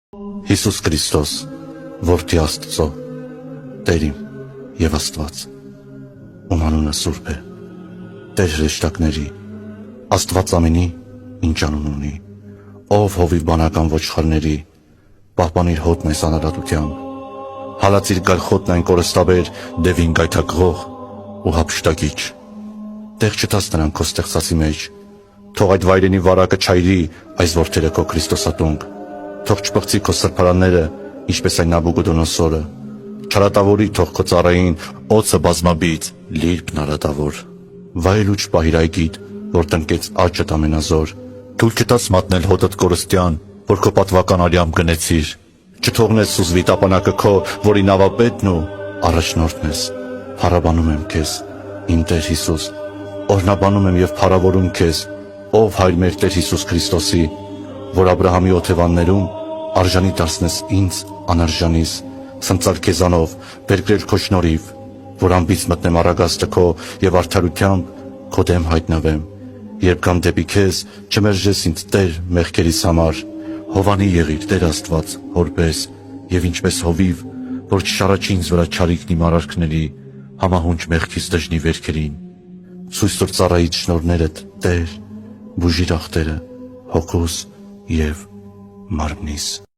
Հիսուս Քրիստոս, որդի Աստծո, Տեր իմ և Աստված, ում անունը սուրբ է, Տեր հրեշտակների, Աստված ամենի, ինչ անուն ունի, ով հովիվ բանական ոչխարների, պահպանիր հոտն այս անարատությամբ, հալածիր գալխոտն այն կորստաբեր, դևին գայթակղող ու հափշտակիչ, տեղ չտաս նրան քո ստեղծածի մեջ, թող այդ վայրենի վարակը չայրի այս որդերը քո Քրիստոսատունկ, թող չպղծի քո սրբարանները, ինչպես այն Նաբուգոդոնոսորը, չարատավորի թող քո ծառային օձը բազմաբիծ, լիրբն արատավոր, վայելուչ պահիր այգիդ, որ տնկեց աճդ ամենազոր, թույլ չտաս մատնել հոտդ կորստյան, որ քո պատվական արյամբ գնեցիր, չթողնես սուզվի տապանակը քո, որի նավապետն ու առաջնորդն ես, փառաբանում եմ քեզ, իմ Տեր Հիսուս, օրհնաբանում եմ և փառավորում քեզ, ով Հայր մեր Տեր Հիսուս Քրիստոսի, որ Աբրահամի օթևաններում արժանի դարձնես ինձ անարժանիս, սնծալ քեզանով, բերկրել քո շնորհիվ, որ անբիծ մտնեմ առագաստը քո և արդարությամբ քո դեմ հայտնվեմ, երբ գամ դեպի քեզ, չմերժես ինձ Տեր մեղքերիս համար, հովանի եղիր Տեր Աստված հորպես, և ինչպես հովիվ, որ չշառաչի ինձ վրա չարիքն իմ արարքների, համահունչ մեղքից դժնի վերքերին, ցույց տուր ծառայիդ շնորհներդ Տեր, բուժիր ախտերը հոգուս և մարմնիս։